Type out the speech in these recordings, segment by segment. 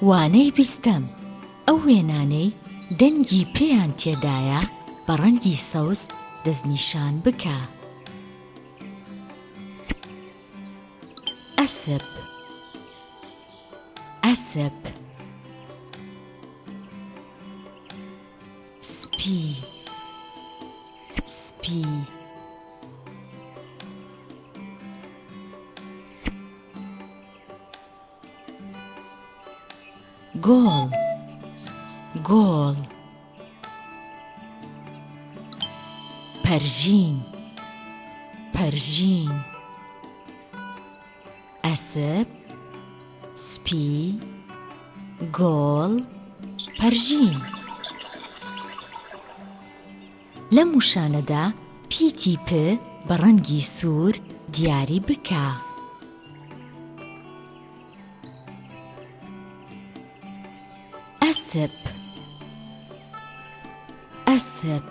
وانەی بیستەم ئەو وێنانەی دەنگی پێیان تێدایە بە ڕەنگی سەوز دەستنیشان بکە. ئەسپ ئەسپ سپی سپی گۆڵ گۆڵ پەرژین پەرژین ئەسپ سپی گۆڵ پەرژین. لەم وشانەدا پیتی پ بە ڕەنگی سوور دیاری بکە. ئەسپ ئەسپ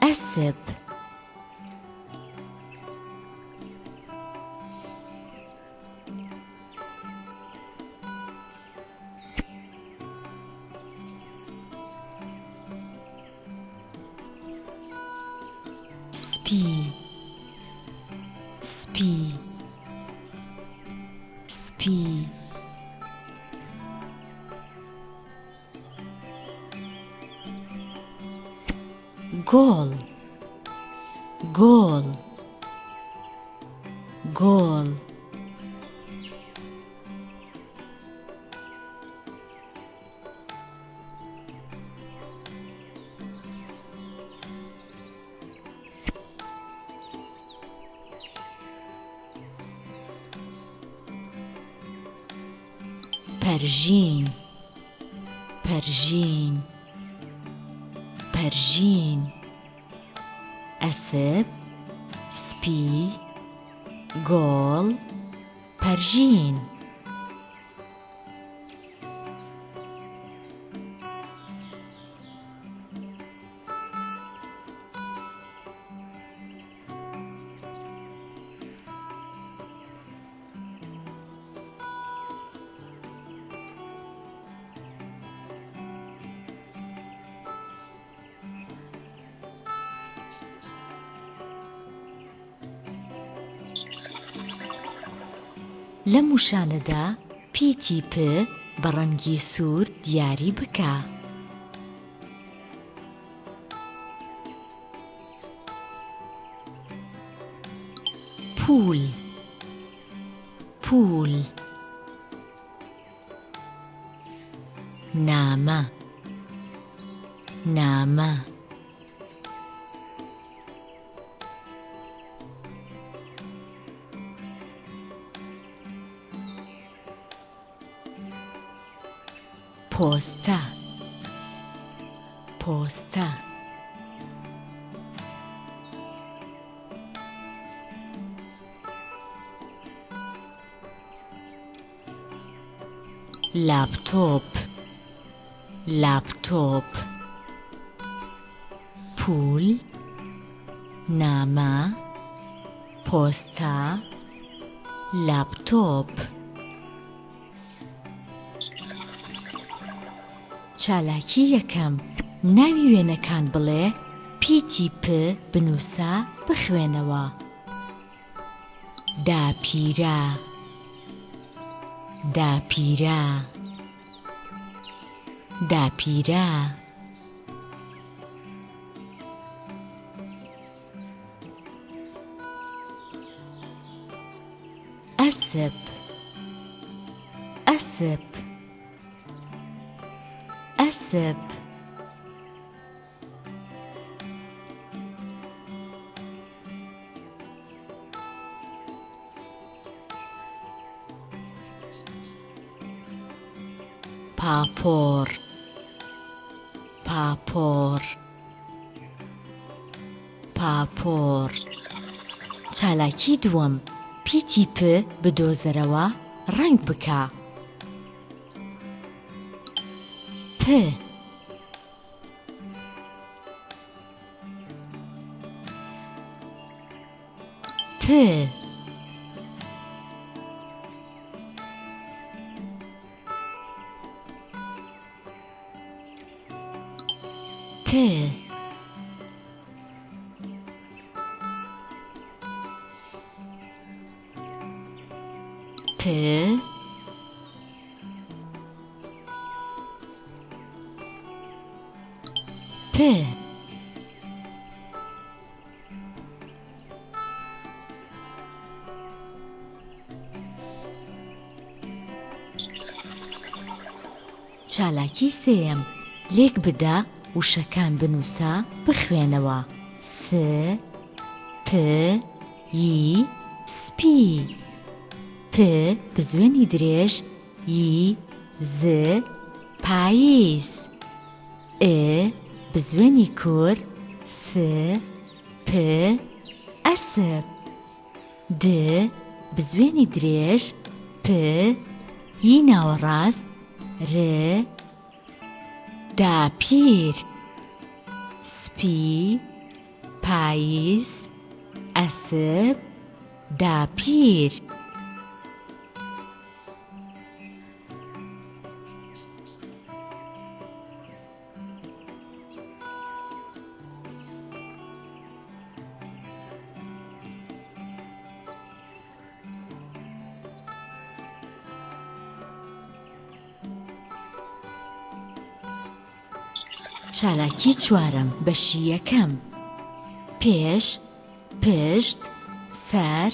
ئەسپ سپی سپی سپی گۆڵ گۆڵ گۆڵ پەرژین پەرژین پەرژین ئەسپ سپی گۆڵ پەرژین. لەم وشانەدا پیتی پ بە ڕەنگی سوور دیاری بکە. پول پول نامە نامە پۆستە پۆستە لاپتۆپ لاپتۆپ پول نامە پۆستە لاپتۆپ. چالاکی یەکەم ناوی وێنەکان بڵێ پیتی پ بنووسە بخوێنەوە. داپیرە داپیرە داپیرە ئەسپ ئەسپ ئەسپ پاپۆر پاپۆر پاپۆر. چالاکی دووەم پیتی پ بدۆزەرەوە ڕنگ بکە. پ پ پ پ پ چالاکی سێیەم لێک بدە وشەکان بنووسە بخوێنەوە س پ ی سپی پ بزوێنی درێژ ی ز پاییز ئێ بزوێنی کورد س پ ئەسپ د بزوێنی درێژ پ ی ناوەڕاست ر داپیر سپی پاییز ئەسپ داپیر چالاکی چوارەم بەشی یەکەم پێش پشت سەر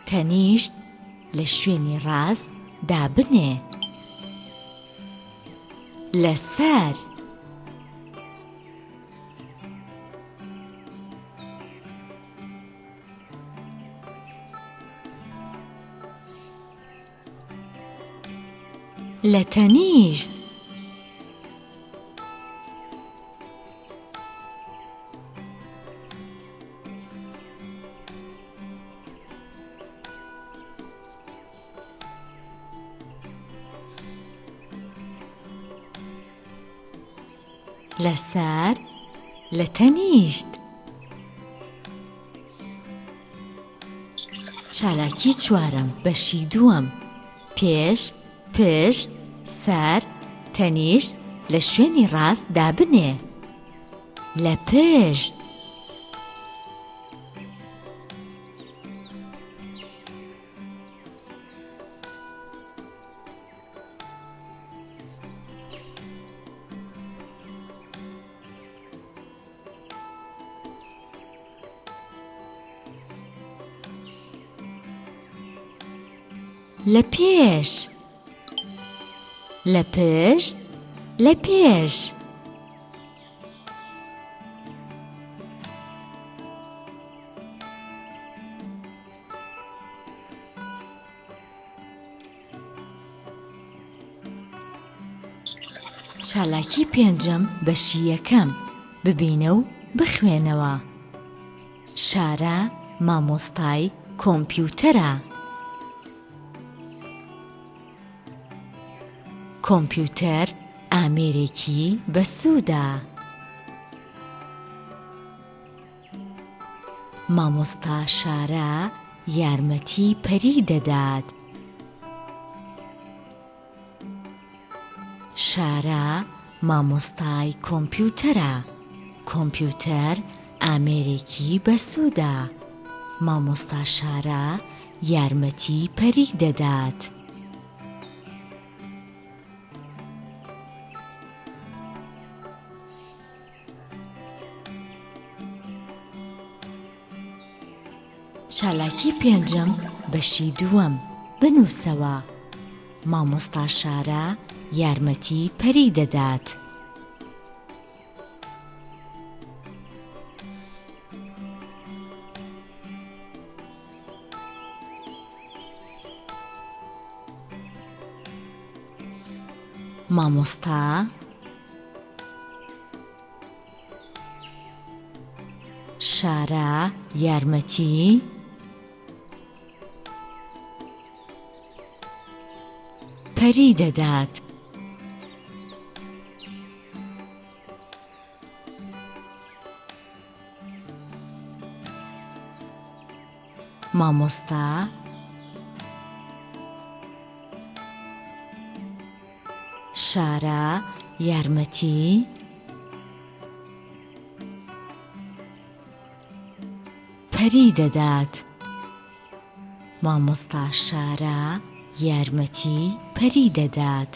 تەنیشت لە شوێنی ڕاست دابنێ لەسەر لە تەنیشت لەسەر لە تەنیشت چالاکی چوارەم بەشی دووەم پێش پشت سەر تەنیشت لە شوێنی ڕاست دابنێ لە پشت لە پێش لە پشت لە پێش چالاکی پێنجەم بەشی یەکەم ببینە و بخوێنەوە شارە مامۆستای کۆمپیوتەرە کۆمپیوتەر ئامێرێکی بەسوودە مامۆستا شارە یارمەتی پەری دەدات شارە مامۆستای کۆمپیوتەرە کۆمپیوتەر ئامێرێکی بەسوودە مامۆستا شارە یارمەتی پەری دەدات چالاکی پێنجەم بەشی دووەم بنووسەوە مامۆستا شارە یارمەتی پەری دەدات مامۆستا شارە یارمەتی پەری دەدات مامۆستا شارە یارمەتی پەری دەدات. مامۆستا شارە یارمەتی پەری دەدات.